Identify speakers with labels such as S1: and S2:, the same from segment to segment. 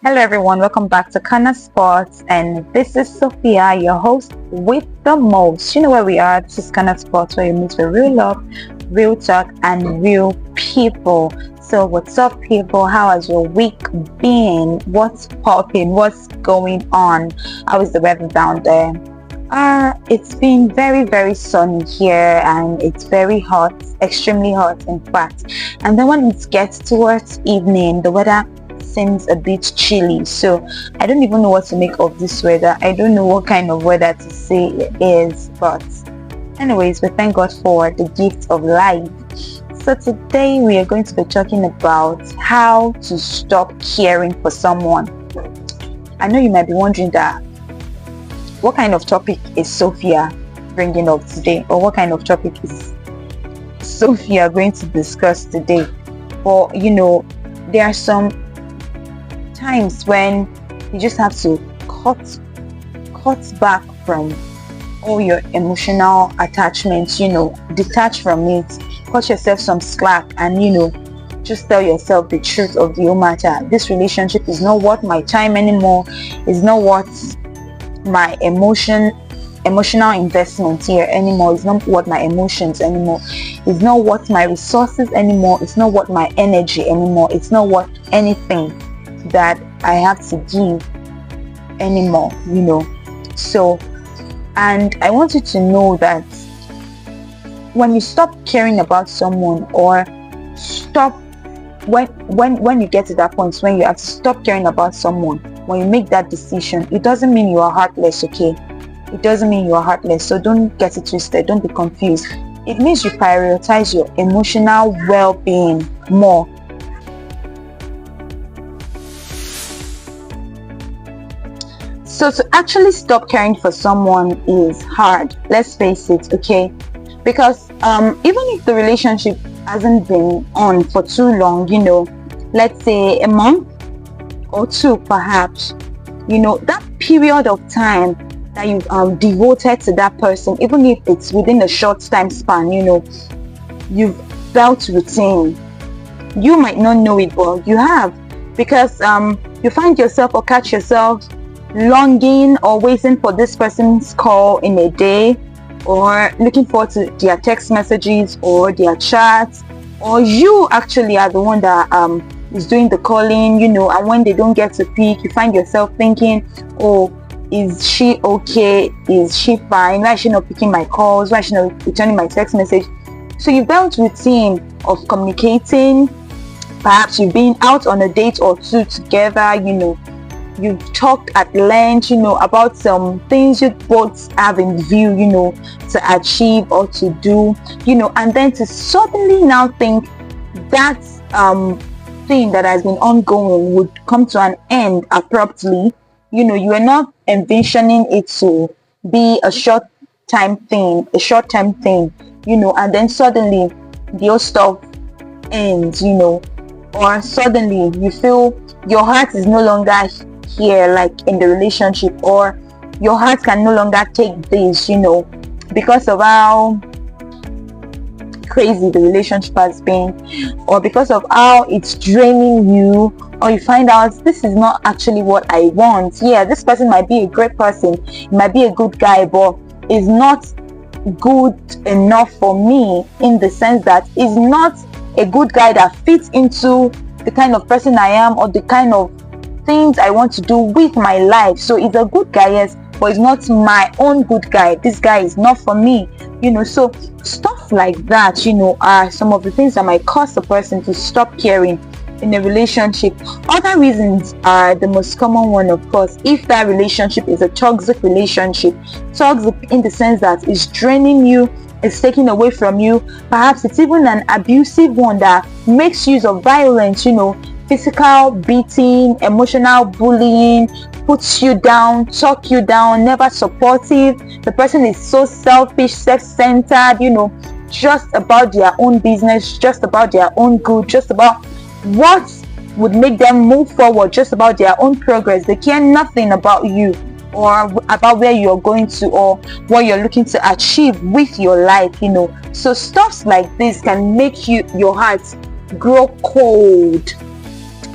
S1: Hello everyone, welcome back to Kana Sports, and this is Sophia, your host with the most. You know where we are. This is Kana Sports, where you meet for real love, real talk, and real people. So what's up people? How has your week been? What's popping? What's going on? How is the weather down there? It's been very sunny here, and it's very hot, extremely hot in fact. And then when it gets towards evening, the weather seems a bit chilly. So I don't even know what to make of this weather. I don't know what kind of weather to say it is, but anyways, we thank God for the gift of life. So today we are going to be talking about how to stop caring for someone. I know you might be wondering that what kind of topic is Sophia bringing up today, or what kind of topic is Sophia going to discuss today. But there are some times when you just have to cut back from all your emotional attachments, detach from it, cut yourself some slack, and just tell yourself the truth of the whole matter. This relationship is not worth my time anymore. It's not worth my emotional investment here anymore. It's not worth my emotions anymore. It's not worth my resources anymore. It's not worth my energy anymore. It's not worth anything that I have to give anymore. So, and I want you to know that when you stop caring about someone, or stop when you get to that point when you have to stop caring about someone, when you make that decision, it doesn't mean you are heartless. Okay, it doesn't mean you are heartless, so don't get it twisted, don't be confused. It means you prioritize your emotional well-being more. So to actually stop caring for someone is hard, let's face it, okay? Because even if the relationship hasn't been on for too long, let's say a month or two perhaps, that period of time that you've devoted to that person, even if it's within a short time span, you've felt routine. You might not know it, but you have, because you find yourself or catch yourself longing or waiting for this person's call in a day, or looking forward to their text messages or their chats, or you actually are the one that is doing the calling, and when they don't get to pick, you find yourself thinking, oh, is she okay? Is she fine? Why is she not picking my calls? Why is she not returning my text message? So you built routine of communicating. Perhaps you've been out on a date or two together, you've talked at length, about some things you both have in view, to achieve or to do, and then to suddenly now think that thing that has been ongoing would come to an end abruptly. You are not envisioning it to be a short-term thing, and then suddenly the whole stuff ends, or suddenly you feel your heart is no longer here, like in the relationship, or your heart can no longer take this, because of how crazy the relationship has been, or because of how it's draining you, or you find out this is not actually what I want. Yeah, this person might be a great person, it might be a good guy, but is not good enough for me, in the sense that is not a good guy that fits into the kind of person I am, or the kind of things I want to do with my life. So it's a good guy, yes, but it's not my own good guy. This guy is not for me, so stuff like that, are some of the things that might cause a person to stop caring in a relationship. Other reasons are the most common one, of course, if that relationship is a toxic relationship. Toxic in the sense that it's draining you, it's taking away from you. Perhaps it's even an abusive one that makes use of violence, physical beating, emotional bullying, puts you down, talk you down, never supportive. The person is so selfish, self-centered, just about their own business, just about their own good, just about what would make them move forward, just about their own progress. They care nothing about you, or about where you're going to, or what you're looking to achieve with your life. So stuff like this can make your heart grow cold.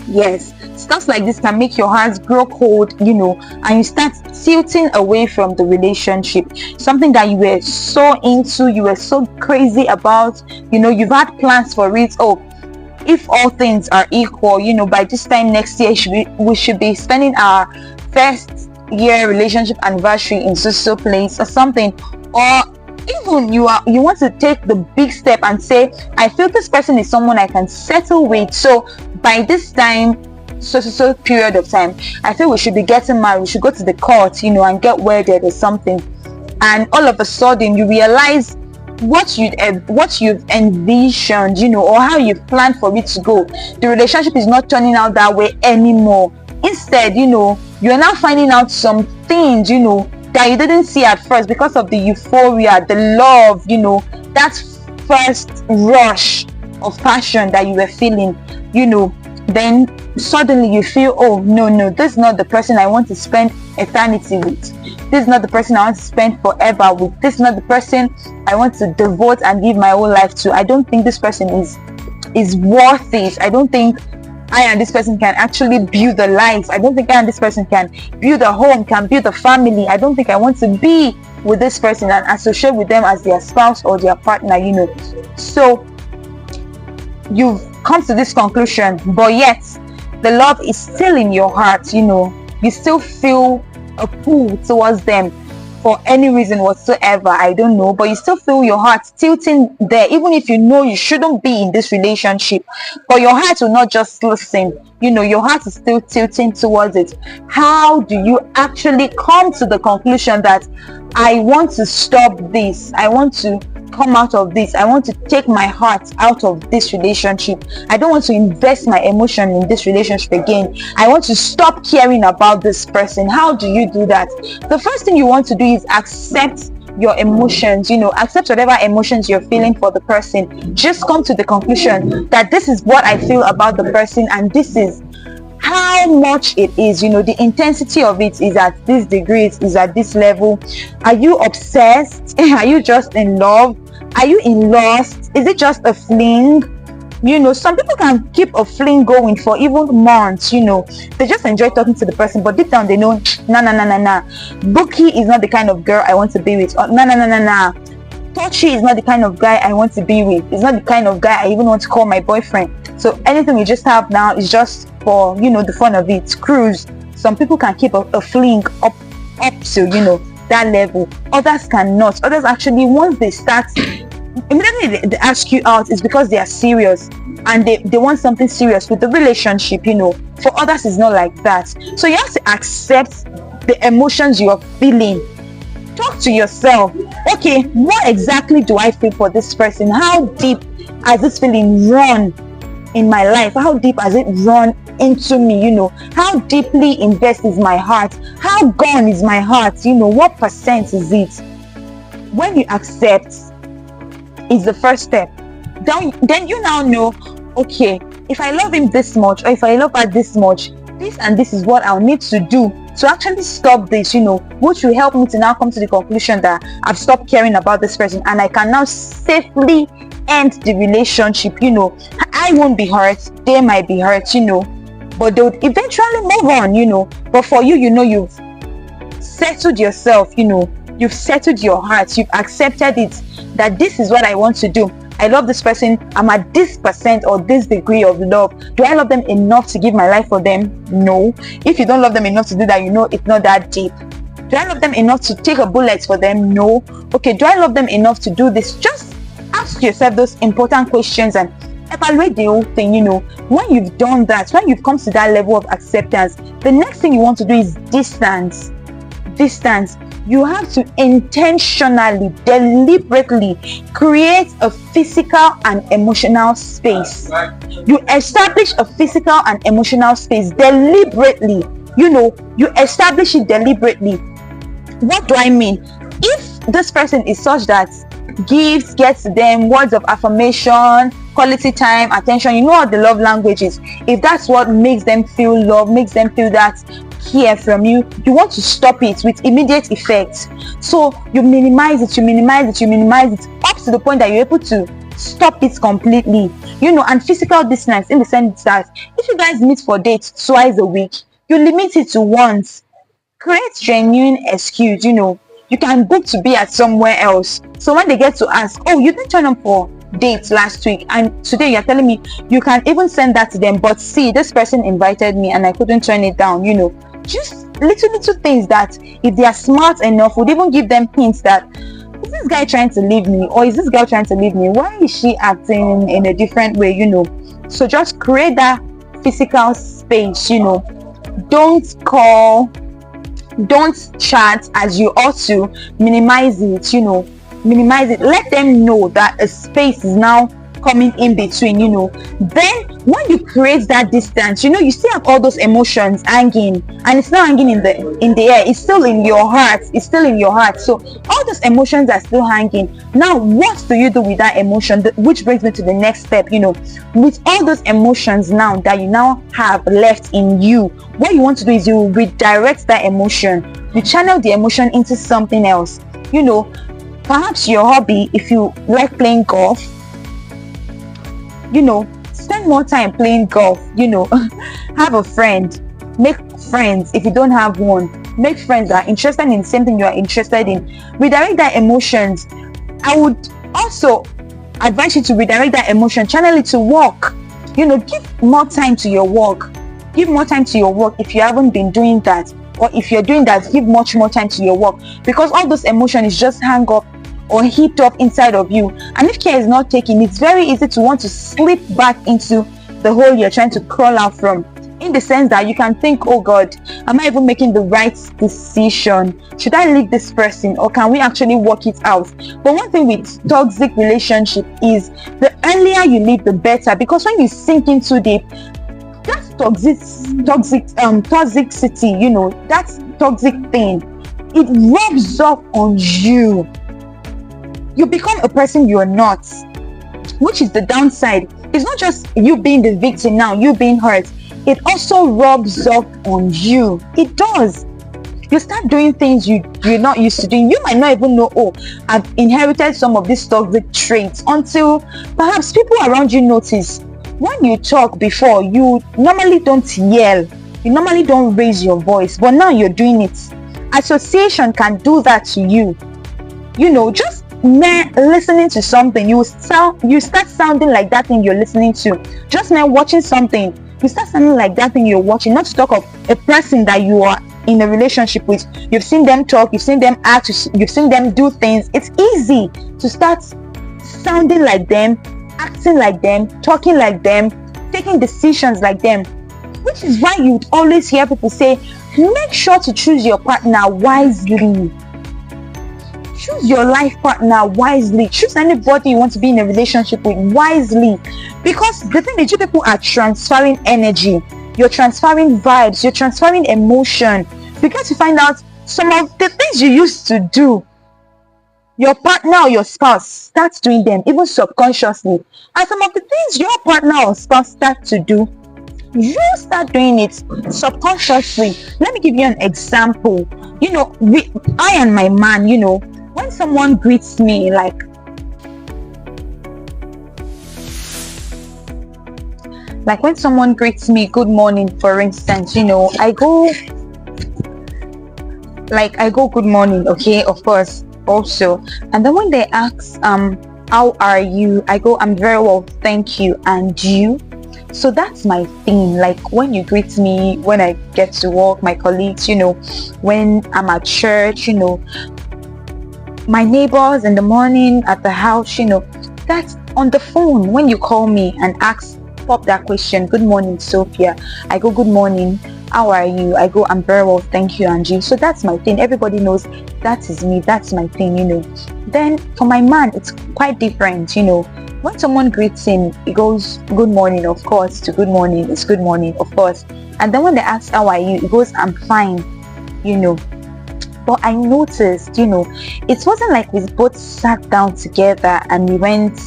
S1: Yes, Stuff like this can make your heart grow cold, and you start tilting away from the relationship. Something that you were so into, you were so crazy about, you've had plans for it. Oh, if all things are equal, by this time next year we should be spending our first year relationship anniversary in so place or something. Or even you want to take the big step and say, I feel this person is someone I can settle with, so by this time, so period of time, I feel we should be getting married, we should go to the court, and get wedded or something. And all of a sudden you realize what you've envisioned, or how you've planned for it to go, the relationship is not turning out that way anymore. Instead, you're now finding out some things, that you didn't see at first because of the euphoria, the love, that first rush of passion that you were feeling, then suddenly you feel, oh no, this is not the person I want to spend eternity with. This is not the person I want to spend forever with. This is not the person I want to devote and give my whole life to. I don't think this person is worth it. I don't think I and this person can actually build a life. I don't think I and this person can build a home, can build a family. I don't think I want to be with this person and associate with them as their spouse or their partner, So you've come to this conclusion, but yet the love is still in your heart, you still feel a pull towards them for any reason whatsoever, I don't know, but you still feel your heart tilting there, even if you shouldn't be in this relationship, but your heart will not just listen, your heart is still tilting towards it. How do you actually come to the conclusion that I want to stop this, I want to come out of this, I want to take my heart out of this relationship, I don't want to invest my emotion in this relationship again, I want to stop caring about this person? How do you do that? The first thing you want to do is accept your emotions, accept whatever emotions you're feeling for the person. Just come to the conclusion that this is what I feel about the person, and this is how much it is, the intensity of it is at this degree, it is at this level. Are you obsessed? Are you just in love? Are you in lust? Is it just a fling? Some people can keep a fling going for even months, they just enjoy talking to the person, but deep down they know, nah. Bookie is not the kind of girl I want to be with. Or, nah. Touchy is not the kind of guy I want to be with. It's not the kind of guy I even want to call my boyfriend. So anything we just have now is just for, the fun of it. Cruise. Some people can keep a fling up to, that level. Others cannot. Others actually, once they start, immediately they ask you out, is because they are serious and they want something serious with the relationship. For others, it's not like that. So you have to accept the emotions you are feeling. Talk to yourself. Okay, what exactly do I feel for this person? How deep has this feeling run in my life? How deep has it run into me? How deeply invested is my heart? How gone is my heart? What percent is it? When you accept, is the first step. Then you now know, okay, if I love him this much, or if I love her this much, this and this is what I'll need to do to actually stop this, which will help me to now come to the conclusion that I've stopped caring about this person and I can now safely end the relationship. I won't be hurt, they might be hurt, but they would eventually move on, but for you, you've settled yourself, you've settled your heart, you've accepted it, that this is what I want to do. I love this person, I'm at this percent or this degree of love. Do I love them enough to give my life for them? No. If you don't love them enough to do that, it's not that deep. Do I love them enough to take a bullet for them? No. Okay, do I love them enough to do this? Just ask yourself those important questions and evaluate the whole thing. When you've done that, when you've come to that level of acceptance, the next thing you want to do is distance. You have to intentionally, deliberately create a physical and emotional space. You establish a physical and emotional space deliberately. You establish it deliberately. What do I mean? If this person is such that gifts gets to them, words of affirmation, quality time, attention, what the love language is. If that's what makes them feel love, makes them feel that care from you, you want to stop it with immediate effect. So you minimize it up to the point that you're able to stop it completely. And physical distance, in the sense that if you guys meet for dates twice a week, you limit it to once. Create genuine excuse. You can book to be at somewhere else, so when they get to ask, oh, you didn't turn up for dates last week and today you're telling me, you can even send that to them, but see, this person invited me and I couldn't turn it down. Just little things that, if they are smart enough, would even give them hints that, is this guy trying to leave me, or is this girl trying to leave me? Why is she acting in a different way? So just create that physical space. Don't call, don't chat as you ought to. Minimize it. Minimize it. Let them know that a space is now coming in between. Then when you create that distance, you still have all those emotions hanging, and it's not hanging in the air, it's still in your heart. So all those emotions are still hanging. Now what do you do with that emotion? Which brings me to the next step. With all those emotions now that you now have left in you, what you want to do is you redirect that emotion. You channel the emotion into something else. Perhaps your hobby, if you like playing golf, spend more time playing golf. Have a friend, make friends. If you don't have one, make friends that are interested in the same thing you are interested in. Redirect that emotions. I would also advise you to redirect that emotion, channel it to work. Give more time to your work. Give more time to your work if you haven't been doing that, or if you're doing that, give much more time to your work, because all those emotions just hang up or heaped up inside of you, and if care is not taken, it's very easy to want to slip back into the hole you're trying to crawl out from, in the sense that you can think, oh God, am I even making the right decision? Should I leave this person, or can we actually work it out? But one thing with toxic relationship is, the earlier you leave, the better, because when you sink in too deep, that's toxicity, that's toxic thing, it rubs off on you. You become a person you're not, which is the downside. It's not just you being the victim now, you being hurt. It also rubs off on you. It does. You start doing things you're not used to doing. You might not even know, oh, I've inherited some of these toxic traits, until perhaps people around you notice. When you talk before, you normally don't yell. You normally don't raise your voice, but now you're doing it. Association can do that to you. Just listening to something, you start sounding like that thing you're listening to. Just now watching something, you start sounding like that thing you're watching. Not to talk of a person that you are in a relationship with. You've seen them talk, you've seen them act, you've seen them do things. It's easy to start sounding like them, acting like them, talking like them, taking decisions like them. Which is why you'd always hear people say, make sure to choose your partner wisely. Choose your life partner wisely. Choose anybody you want to be in a relationship with wisely. Because the thing is, you people are transferring energy. You're transferring vibes. You're transferring emotion. Because you find out some of the things you used to do, your partner or your spouse starts doing them, even subconsciously. And some of the things your partner or spouse start to do, you start doing it subconsciously. Let me give you an example. I and my man, when someone greets me, like when someone greets me good morning, for instance, I go good morning, okay, of course, also. And then when they ask how are you, I go, I'm very well, thank you, and you? So that's my thing. Like when you greet me, when I get to work, my colleagues, when I'm at church, my neighbors in the morning at the house, that's on the phone. When you call me and pop that question, good morning, Sophia, I go, good morning, how are you? I go, I'm very well, thank you, and you? So that's my thing. Everybody knows that is me. That's my thing, Then for my man, it's quite different, When someone greets him, he goes, good morning, of course, to good morning, it's good morning, of course. And then when they ask, how are you? He goes, I'm fine, But I noticed, it wasn't like we both sat down together and we went,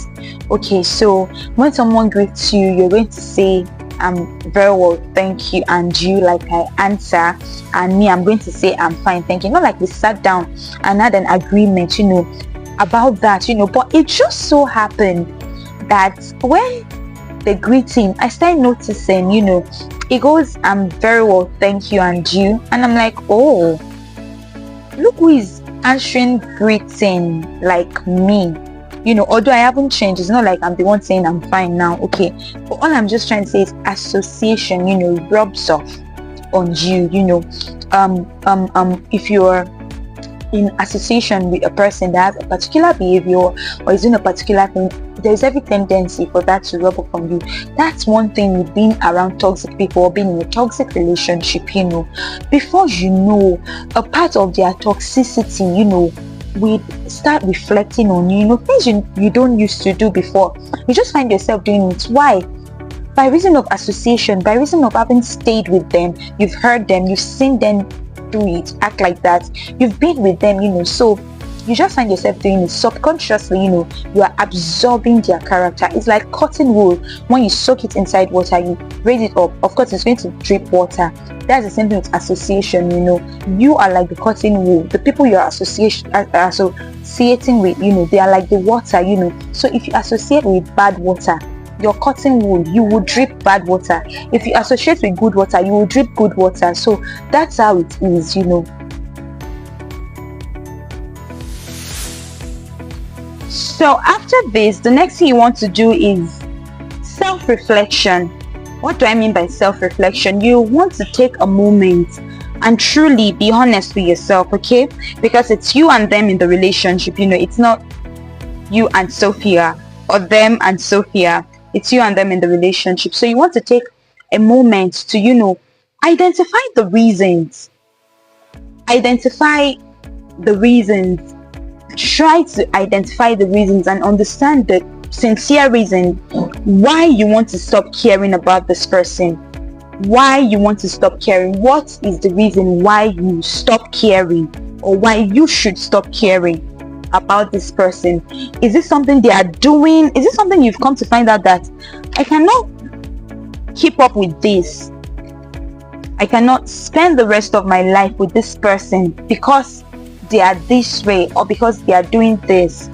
S1: okay, so when someone greets you, you're going to say, I'm very well, thank you, and you, like I answer, and me, I'm going to say, I'm fine, thank you. Not like we sat down and had an agreement, about that, but it just so happened that when they greet him, I start noticing, he goes, "I'm very well, thank you, and you?" And I'm like, oh, look who is answering greeting like me. Although I haven't changed, it's not like I'm the one saying I'm fine now, okay? But all I'm just trying to say is association, rubs off on you, if you're in association with a person that has a particular behavior or is doing a particular thing, there's every tendency for that to rub off on you. That's one thing with being around toxic people or being in a toxic relationship. Before you know, a part of their toxicity, we start reflecting on you, things you don't used to do before. You just find yourself doing it. Why? By reason of association, by reason of having stayed with them, you've heard them, you've seen them do it, act like that, you've been with them, so you just find yourself doing it subconsciously. You are absorbing their character. It's like cotton wool. When you soak it inside water, you raise it up, of course it's going to drip water. That's the same thing with association. You are like the cotton wool. The people you are associating with, they are like the water. So if you associate with bad water, your cotton wool, you will drip bad water. If you associate with good water, you will drip good water. So that's how it is. So after this, the next thing you want to do is self-reflection. What do I mean by self-reflection? You want to take a moment and truly be honest with yourself, okay? Because it's you and them in the relationship. It's not you and Sophia or them and Sophia. It's you and them in the relationship. So you want to take a moment to, identify the reasons. Identify the reasons. Try to identify the reasons and understand the sincere reason why you want to stop caring about this person. Why you want to stop caring. What is the reason why you stop caring, or why you should stop caring about this person? Is this something they are doing? Is it something you've come to find out that I cannot keep up with this? I cannot spend the rest of my life with this person because they are this way or because they are doing this.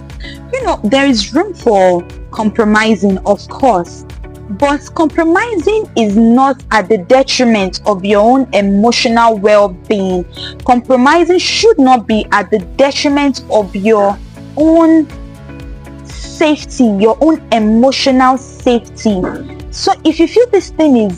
S1: There is room for compromising, of course, but compromising is not at the detriment of your own emotional well-being. Compromising should not be at the detriment of your own safety, your own emotional safety. So if you feel this thing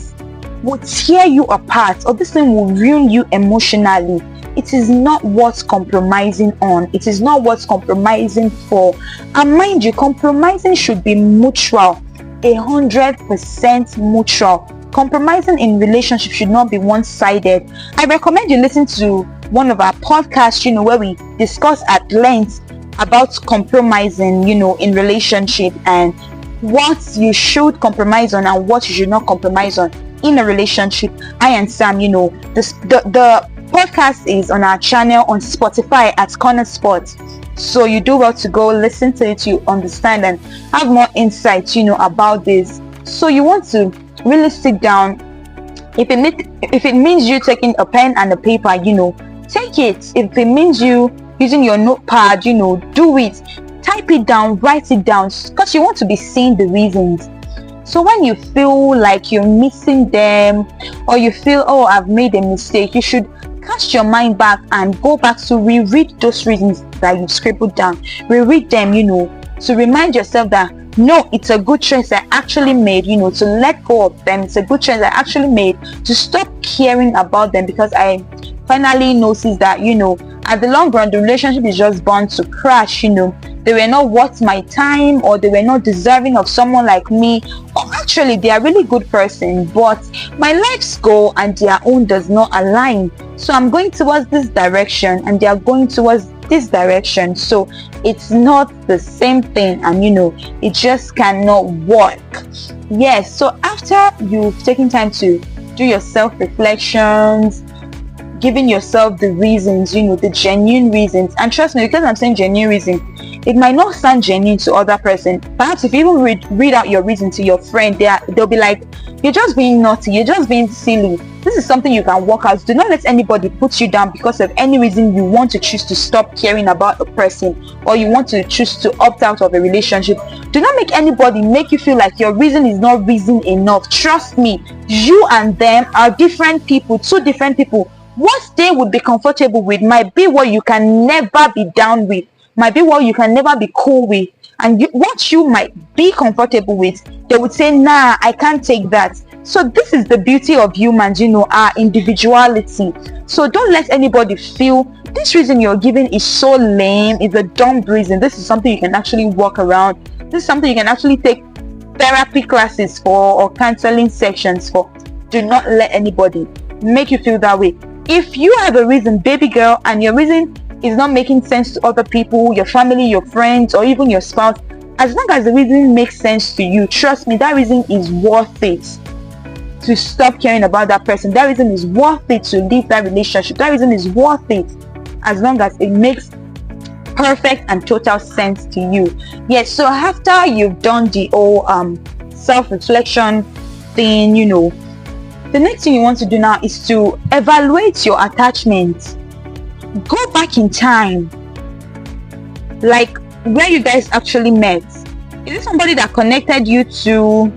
S1: will tear you apart, or this thing will ruin you emotionally, it is not worth compromising on. It is not worth compromising for. And mind you, compromising should be mutual, 100% mutual. Compromising in relationship should not be one-sided. I recommend you listen to one of our podcasts, where we discuss at length about compromising, in relationship, and what you should compromise on and what you should not compromise on in a relationship. I and Sam, the podcast is on our channel on Spotify at Corner Sports. So you do well to go listen to it to understand and have more insight, about this. So you want to really sit down. If it means you taking a pen and a paper, take it. If it means you using your notepad, do it. Type it down, write it down, because you want to be seeing the reasons. So when you feel like you're missing them, or you feel, oh, I've made a mistake, you should cast your mind back and go back to reread those reasons that you scribbled down. Reread them, to remind yourself that no, it's a good choice I actually made, to let go of them. It's a good choice I actually made to stop caring about them, because I finally noticed that, at the long run, the relationship is just bound to crash. They were not worth my time, or they were not deserving of someone like me, or actually they are really good person, but my life's goal and their own does not align. So I'm going towards this direction and they are going towards this direction. So it's not the same thing, and it just cannot work. Yes, so after you've taken time to do your self-reflections, giving yourself the reasons, the genuine reasons, and trust me, because I'm saying genuine reasons, it might not sound genuine to other person. Perhaps if you even read out your reason to your friend, they'll be like, you're just being naughty, you're just being silly. This is something you can work out. Do not let anybody put you down because of any reason you want to choose to stop caring about a person, or you want to choose to opt out of a relationship. Do not make anybody make you feel like your reason is not reason enough. Trust me, you and them are different people, two different people. What they would be comfortable with might be what you can never be down with, might be what you can never be cool with. And what you might be comfortable with, they would say, nah, I can't take that. So this is the beauty of humans, our individuality. So don't let anybody feel this reason you're giving is so lame, it's a dumb reason. This is something you can actually work around. This is something you can actually take therapy classes for, or counseling sections for. Do not let anybody make you feel that way. If you have a reason, baby girl, and your reason is not making sense to other people, your family, your friends, or even your spouse, as long as the reason makes sense to you, trust me, that reason is worth it to stop caring about that person. That reason is worth it to leave that relationship. That reason is worth it, as long as it makes perfect and total sense to you. Yes, so after you've done the whole self-reflection thing, the next thing you want to do now is to evaluate your attachment. Go back in time, like where you guys actually met. Is it somebody that connected you to,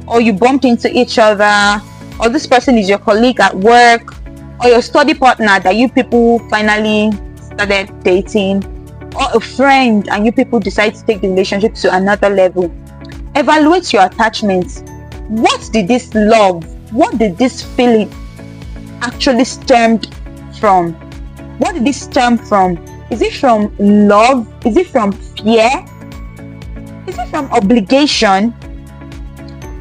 S1: or you bumped into each other, or this person is your colleague at work, or your study partner that you people finally started dating, or a friend and you people decide to take the relationship to another level? Evaluate your attachments. What did this love, what did this feeling actually stemmed from? What did this stem from? Is it from love? Is it from fear? Is it from obligation?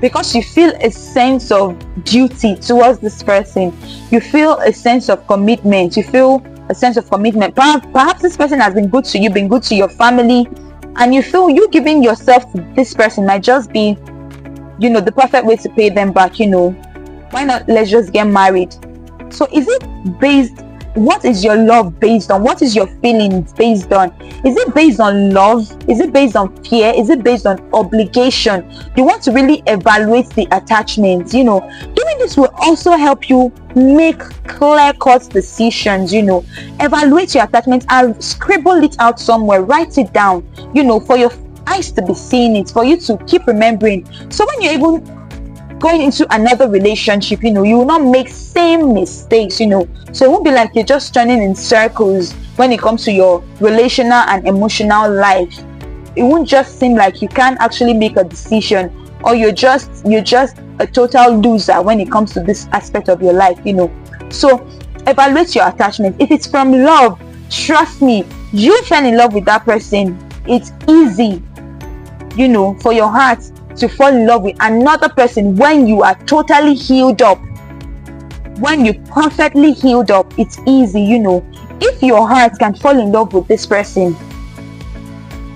S1: Because you feel a sense of duty towards this person. You feel a sense of commitment. You feel a sense of commitment. Perhaps this person has been good to you, been good to your family, and you feel you giving yourself to this person might just be, the perfect way to pay them back. Why not? Let's just get married. So is it based? What is your love based on? What is your feelings based on? Is it based on love? Is it based on fear? Is it based on obligation? You want to really evaluate the attachment. Doing this will also help you make clear-cut decisions. Evaluate your attachment and scribble it out somewhere. Write it down, for your eyes to be seeing it, for you to keep remembering. So when you're even going into another relationship, you will not make same mistakes, so it won't be like you're just turning in circles when it comes to your relational and emotional life. It won't just seem like you can't actually make a decision, or you're just a total loser when it comes to this aspect of your life. So evaluate your attachment. If it's from love, trust me, you fell in love with that person. It's easy, for your heart to fall in love with another person when you are totally healed up. When you perfectly healed up, it's easy. If your heart can fall in love with this person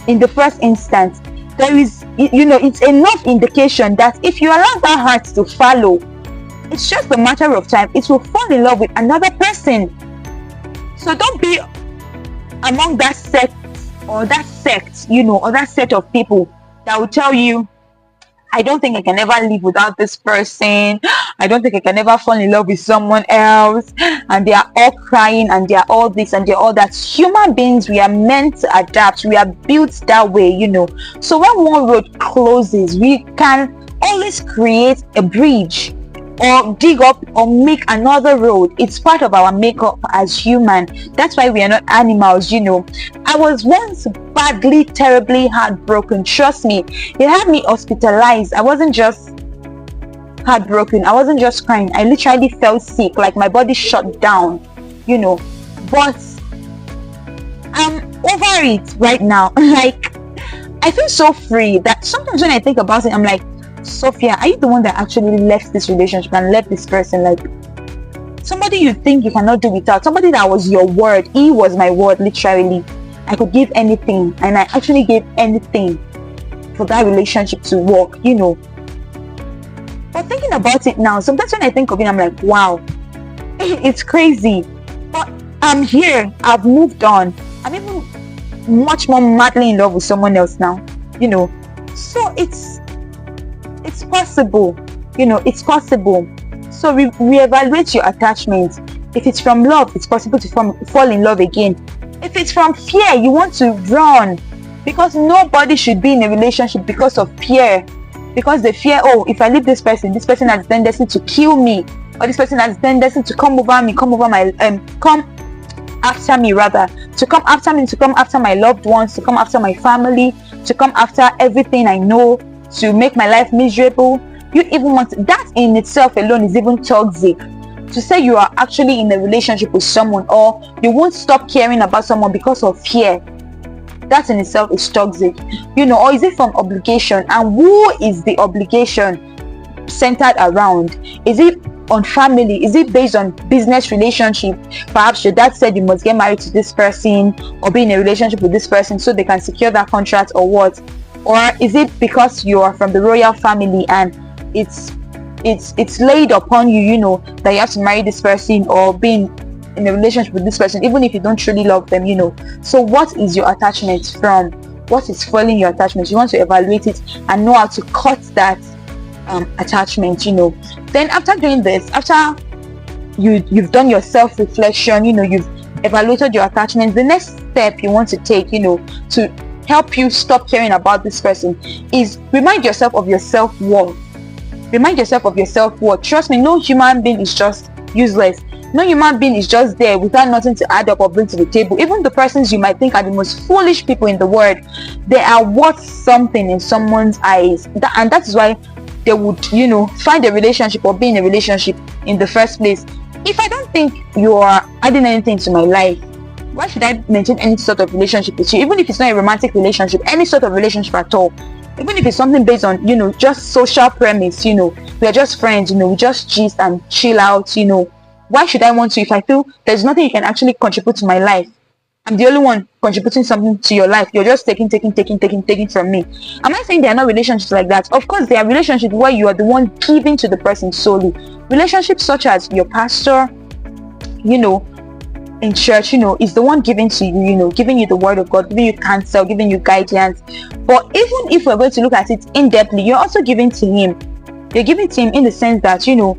S1: in the first instance, there is, it's enough indication that if you allow that heart to follow, it's just a matter of time, it will fall in love with another person. So don't be among that sect, or that sect, or that set of people that will tell you, I don't think I can ever live without this person. I don't think I can ever fall in love with someone else. And they are all crying, and they are all this, and they are all that. Human beings, we are meant to adapt. We are built that way, So when one road closes, we can always create a bridge, or dig up, or make another road. It's part of our makeup as human. That's why we are not animals. I was once badly, terribly heartbroken. Trust me, it had me hospitalized. I wasn't just heartbroken, I wasn't just crying, I literally felt sick, like my body shut down, but I'm over it right now. Like, I feel so free that sometimes when I think about it, I'm like, Sophia, are you the one that actually left this relationship and left this person? Like, somebody you think you cannot do without, somebody that was your word. He was my word, literally. I could give anything, and I actually gave anything for that relationship to work, But thinking about it now, sometimes when I think of it, I'm like, wow, it's crazy. But I'm here, I've moved on. I'm even much more madly in love with someone else now, so it's possible, it's possible. So reevaluate your attachment. If it's from love, it's possible to fall in love again. If it's from fear, you want to run, because nobody should be in a relationship because of fear, because they fear, oh, if I leave this person has tendency to kill me, or this person has tendency to come after me, to come after my loved ones, to come after my family, to come after everything I know, to make my life miserable. You even want that in itself alone is even toxic. To say you are actually in a relationship with someone, or you won't stop caring about someone because of fear, that in itself is toxic. Or is it from obligation? And who is the obligation centered around? Is it on family? Is it based on business relationship? Perhaps your dad said you must get married to this person or be in a relationship with this person so they can secure that contract, or what? Or is it because you are from the royal family and it's laid upon you, that you have to marry this person or be in a relationship with this person, even if you don't truly love them, So what is your attachment from? What is fueling your attachment? You want to evaluate it and know how to cut that attachment. Then after doing this, after you've done your self-reflection, you've evaluated your attachment, the next step you want to take, to help you stop caring about this person, is remind yourself of your self-worth. Remind yourself of your self-worth. Trust me, no human being is just useless. No human being is just there without nothing to add up or bring to the table. Even the persons you might think are the most foolish people in the world, they are worth something in someone's eyes. And that is why they would, find a relationship or be in a relationship in the first place. If I don't think you are adding anything to my life, why should I maintain any sort of relationship with you? Even if it's not a romantic relationship, any sort of relationship at all. Even if it's something based on, just social premise, we are just friends, we just gist and chill out, why should I want to if I feel there's nothing you can actually contribute to my life? I'm the only one contributing something to your life. You're just taking from me. Am I saying there are not relationships like that? Of course, there are relationships where you are the one giving to the person solely. Relationships such as your pastor, in church, is the one giving to you, giving you the word of God, giving you counsel, giving you guidance. But even if we're going to look at it in-depthly, you're also giving to him. You're giving to him in the sense that, you're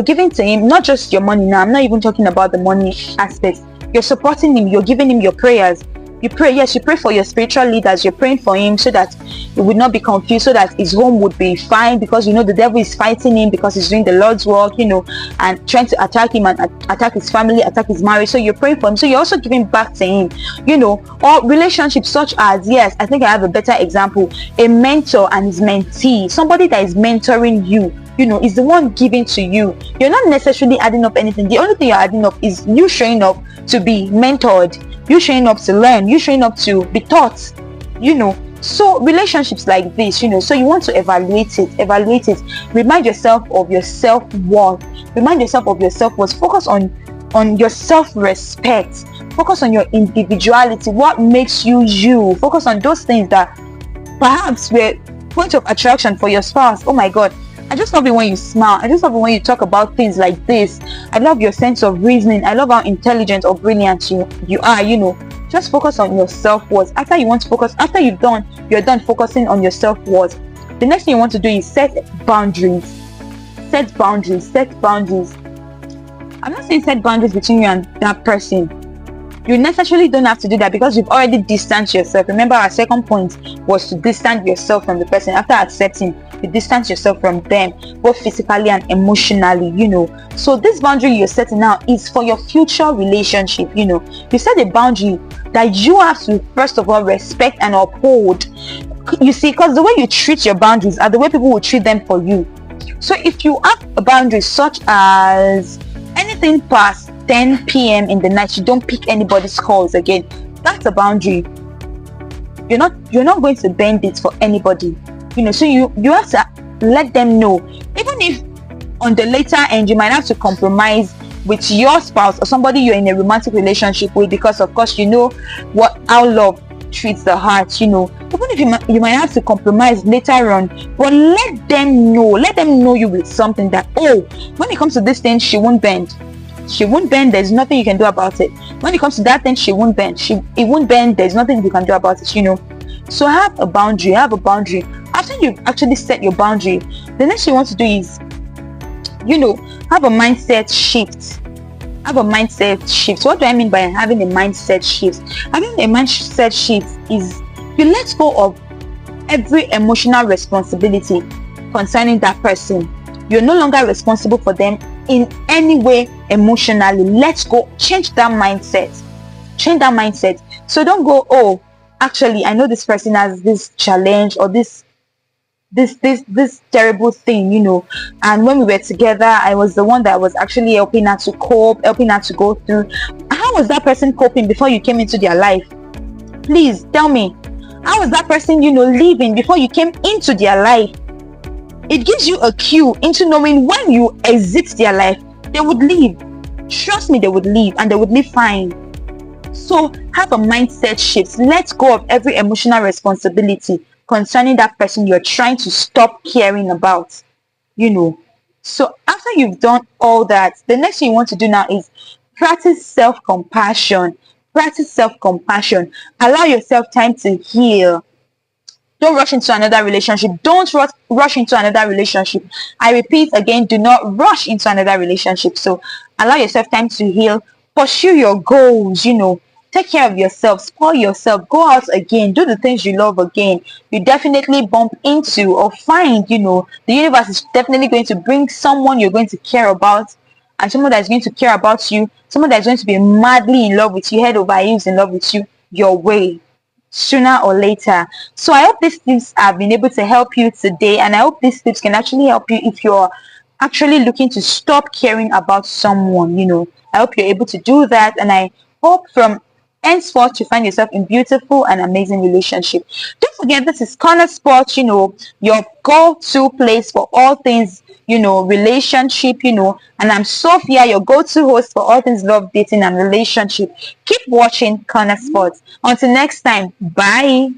S1: giving to him not just your money. Now, I'm not even talking about the money aspect. You're supporting him. You're giving him your prayers. You pray, yes, you pray for your spiritual leaders. You're praying for him so that he would not be confused, so that his home would be fine, because the devil is fighting him because he's doing the Lord's work, and trying to attack him and attack his family, attack his marriage. So you're praying for him. So you're also giving back to him, or relationships such as, yes, I think I have a better example, a mentor and his mentee, somebody that is mentoring you, is the one giving to you. You're not necessarily adding up anything. The only thing you're adding up is you showing up to be mentored, you showing up to learn, you showing up to be taught, So relationships like this, so you want to evaluate it. Remind yourself of your self-worth. Focus on your self-respect. Focus on your individuality. What makes you you? Focus on those things that perhaps were point of attraction for your spouse. Oh my God, I just love it when you smile. I just love it when you talk about things like this. I love your sense of reasoning. I love how intelligent or brilliant you are, Just focus on your self-worth. After you're done focusing on your self-worth, the next thing you want to do is set boundaries. I'm not saying set boundaries between you and that person. You necessarily don't have to do that, because you've already distanced yourself. Remember, our second point was to distance yourself from the person. After accepting, you distance yourself from them, both physically and emotionally, So this boundary you're setting now is for your future relationship, You set a boundary that you have to, first of all, respect and uphold. You see, because the way you treat your boundaries are the way people will treat them for you. So if you have a boundary such as anything past 10 p.m. in the night, you don't pick anybody's calls again, that's a boundary. You're not going to bend it for anybody, So you have to let them know, even if on the later end you might have to compromise with your spouse or somebody you're in a romantic relationship with, because of course how love treats the heart, even if you might have to compromise later on, but let them know you with something that, oh, when it comes to this thing, she won't bend. She won't bend. There's nothing you can do about it. When it comes to that thing, she won't bend. It won't bend. There's nothing you can do about it. So have a boundary. Have a boundary. After you've actually set your boundary, the next thing you want to do is, have a mindset shift. Have a mindset shift. What do I mean by having a mindset shift? Having a mindset shift is you let go of every emotional responsibility concerning that person. You're no longer responsible for them in any way emotionally. Let's go. Change that mindset. Change that mindset. So don't go, oh, actually, I know this person has this challenge or this terrible thing, and when we were together, I was the one that was actually helping her to cope, helping her to go through. How was that person coping before you came into their life? Please tell me. How was that person, living before you came into their life? It gives you a cue into knowing when you exit their life, they would leave. Trust me, they would leave, and they would live fine. So have a mindset shift. Let go of every emotional responsibility concerning that person you're trying to stop caring about. So after you've done all that, the next thing you want to do now is practice self-compassion. Practice self-compassion. Allow yourself time to heal. Don't rush into another relationship. Don't rush into another relationship. I repeat again, do not rush into another relationship. So allow yourself time to heal. Pursue your goals. Take care of yourself. Spoil yourself. Go out again. Do the things you love again. You definitely bump into or find, the universe is definitely going to bring someone you're going to care about, and someone that's going to care about you, someone that's going to be madly in love with you, head over heels in love with you, your way, sooner or later. So I hope these tips have been able to help you today, and I hope these tips can actually help you if you're actually looking to stop caring about someone. I hope you're able to do that, and I hope from henceforth you find yourself in beautiful and amazing relationship. Don't forget, this is Corner Sports, your go-to place for all things, relationship, and I'm Sophia, your go-to host for all things love, dating, and relationship. Keep watching Corner Sports. Until next time, bye.